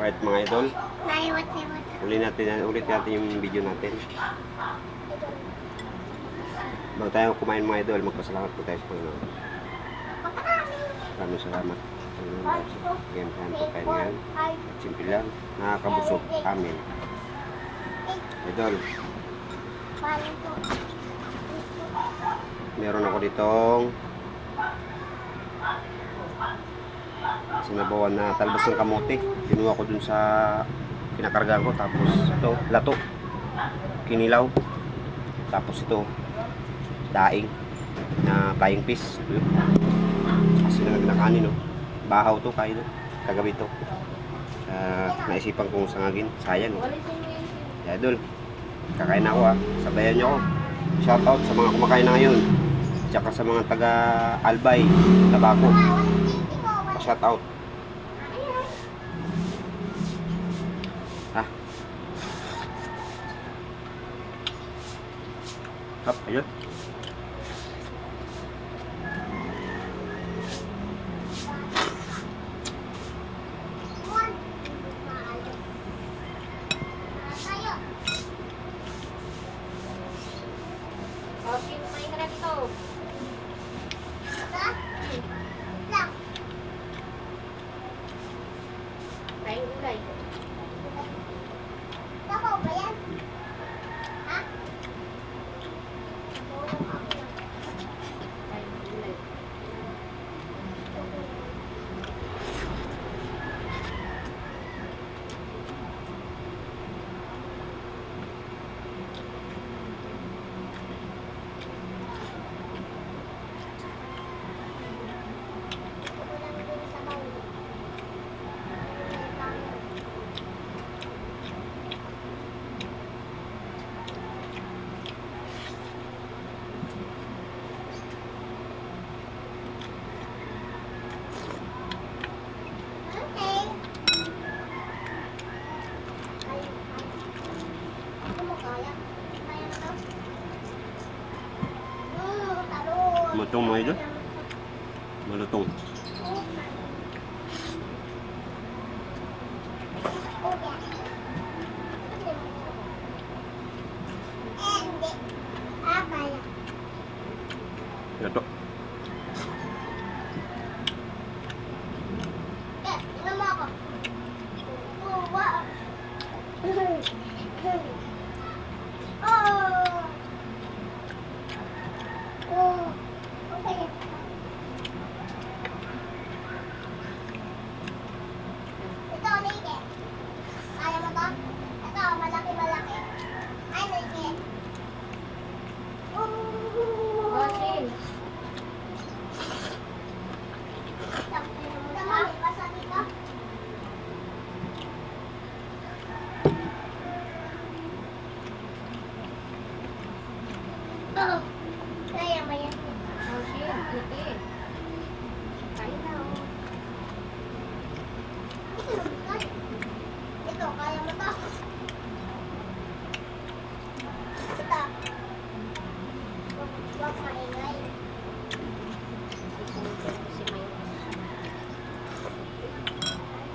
Alright mga idol, Naiwat-iwat. ulit natin yung video natin. Bago tayo kumain mga idol, magpasalamat po tayo sa Panginoon. Maraming salamat. Ngayon tayo po kain ngayon. At simple lang, nakakabusog amin. Idol, meron ako ditong sinabawan na talbos ng kamote. Kinuha ko dun sa kinakargaan ko. Tapos ito, lato, kinilaw. Tapos ito, daing na flying fish. Kasi na kanin, no? Bahaw to, kain no? Kagabi to. Naisipan kong sangagin, sayang, no? Kaya idol, kakain na ako, ha. Sabayan nyo ako. Shout out sa mga kumakain na ngayon, tsaka sa mga taga Albay, Tabaco. Shout out. Hop, ayun. Malutong mga idol. Malutong. Ito.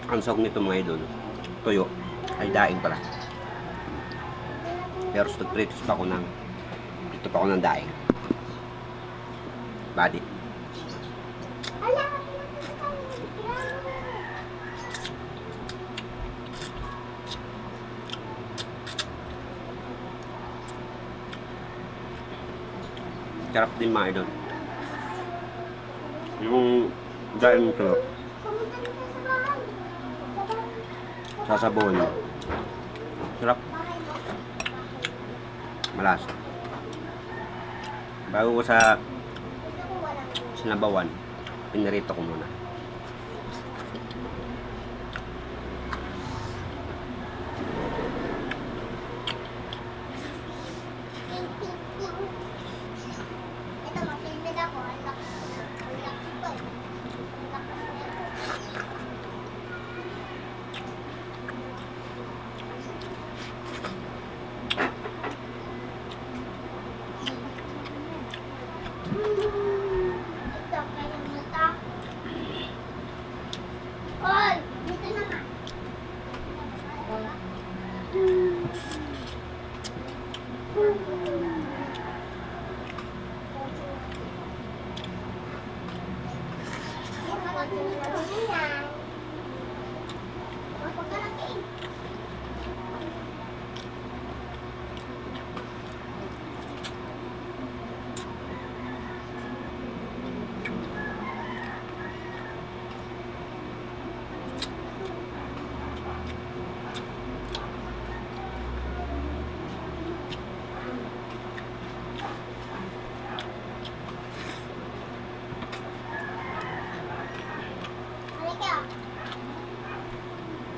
Ang sawag nito mga idol, toyo, ay daing pala. Pero nagpritos pa ako ng daing. Body. Sarap din mga idol. Yung daing ito, sasabawan mo. Sarap. Malasa. Bago ko sa sinabawan, pinarito ko muna. Ito, kaya mata.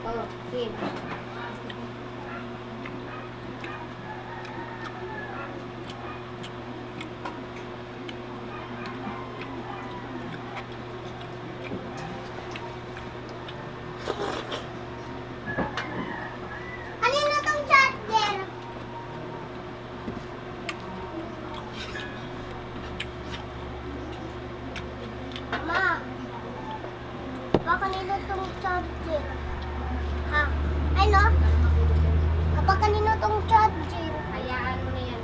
Oh, game. Kanina tong charger? Ma, baka kanina tong charger? Ha? Ay no? Kapag kanina tong charger? Hayaan mo na yan.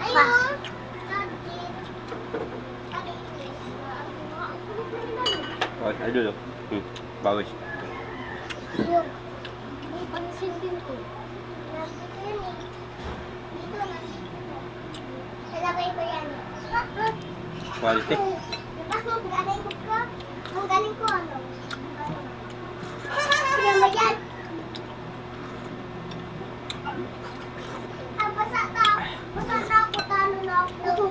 Ay no? Charger. Kalinis. Oh, ay dulo. Bawis. Yung. May pansin din ko. Nandito yun eh. Dito na. Nalagay ko yan. Quality. Diba ang galing ko? Ang galing ko ano? Ano ba yan? Ah, basa na. Basa na ako. Talo na ako.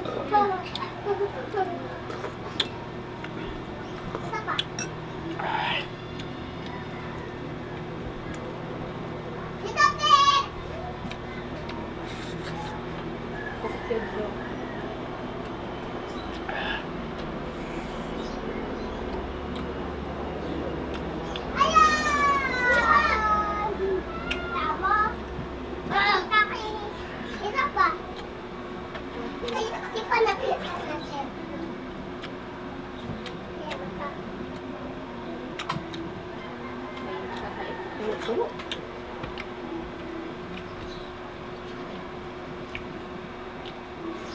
Isa pa. Dito, Ted! Cocktail bro. Ayan! Tama. Kakainin. Isa pa. Ay, di pa nakita natin. Ayan pa. Tulo.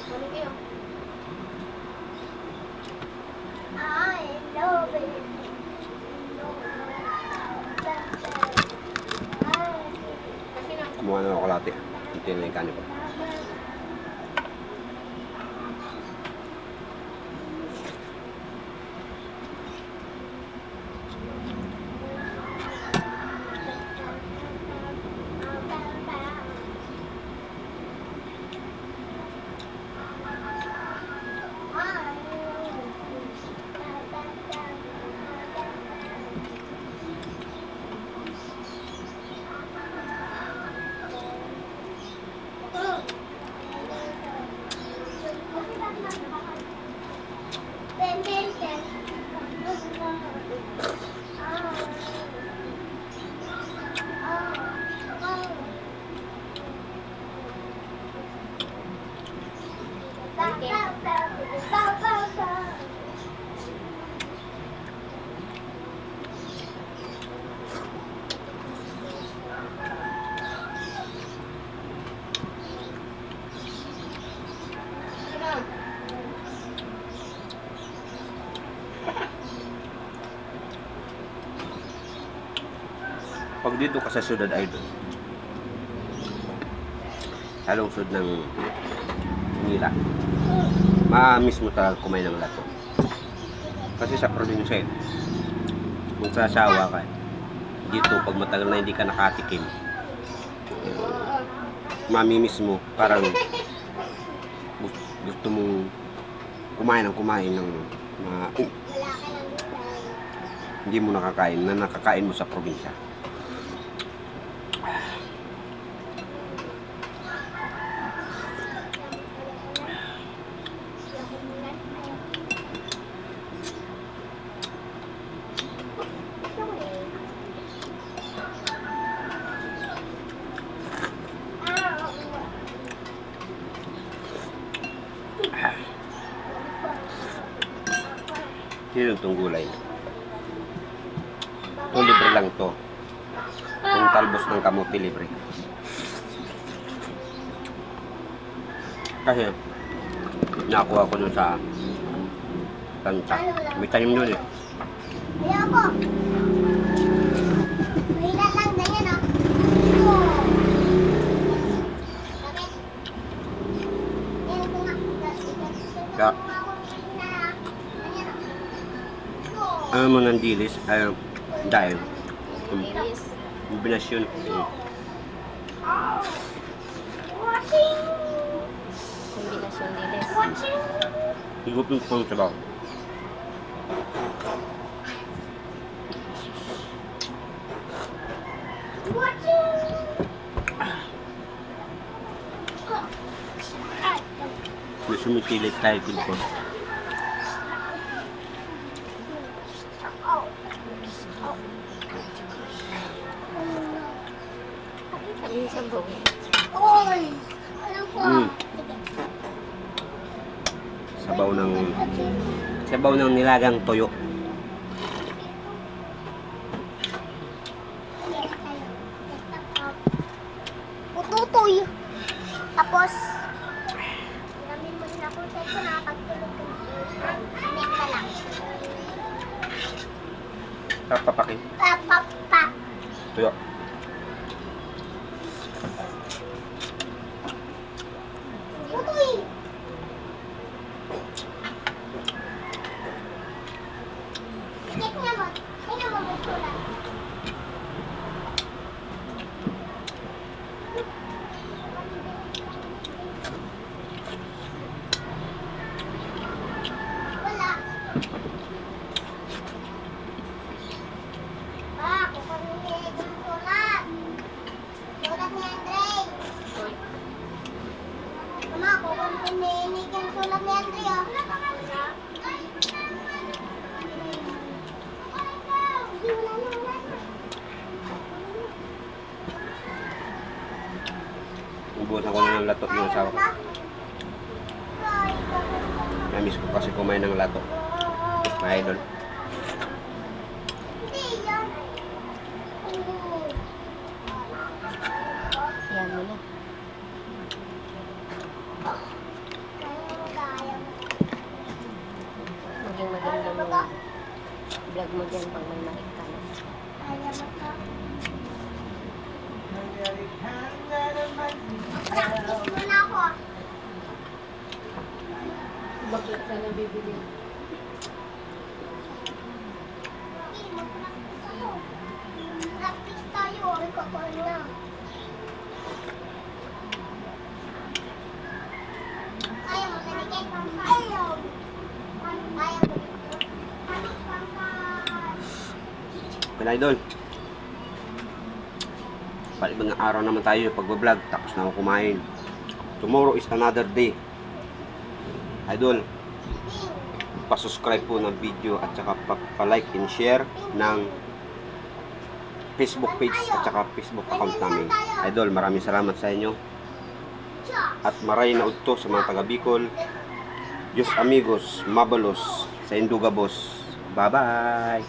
Kunin kayo. I love it. Kasi na. Kumuha na ako kalate. Ito na yung kanin ko. Pag dito ka sa syudad idol, sa lungsod ng Manila, ma-miss mo talaga kumain ng lato. Kasi sa probinsya, kung sasawa ka, dito pag matagal na hindi ka nakatikim, mamimiss mo, parang gusto mong kumain ng hindi mo nakakain, na nakakain mo sa probinsya. Sino itong gulay? Ito libre lang to. Itong talbos ng kamote libre. Kasi nakuha ko dun sa tanta. May tanim dun eh. Ayoko. Mahina lang, ganyan ah. Oh. Bakit? Yan ko nga. Kaya, Ganyan ah. Oh. ano mo ng dilis, dahil, Lilis. kombinasyon. Watching. Kombinasyon lilis. Watching. Higop yung pang sabaw. Watching. May sumisilit tayo ko. Oh. Ano yung sabaw? Oy. Alam ko. Sabaw ng nilagang toyo. Ututoy. Tapos, namin mo na ako sa ito, nakapagtulog ko. Anek ka lang. Papakin. Pa. Toyo. Utoy. Check niya mo. Tingnan mo may sulat. Wala. Kukunin niya yung sulat. Sulat ni Andre. Mama, kukunin niya yung sulat ni Andre, oh. Hindi, wala na. Ubusan ko na ng lato yung asawa ko. Namiss ko kasi kumain ng lato. Mga idol. Hindi yan. Yan mo na. Maging maganda mo. Vlog mo dyan pag may makita na. Practice muna ako. Bakit ka na bibili? Practice tayo. Ikaw na. Ayaw mo, nanigay. Ayaw. Ayaw mo. Mga idol. Palibang araw naman tayo pag-vlog. Tapos na ako kumain. Tomorrow is another day. Idol, pa-subscribe po ng video at saka pa-like and share ng Facebook page at saka Facebook account namin. Idol, maraming salamat sa inyo. At maray na udto sa mga taga Bicol. Diyos amigos, mabalos sa Indugabos. Bye-bye!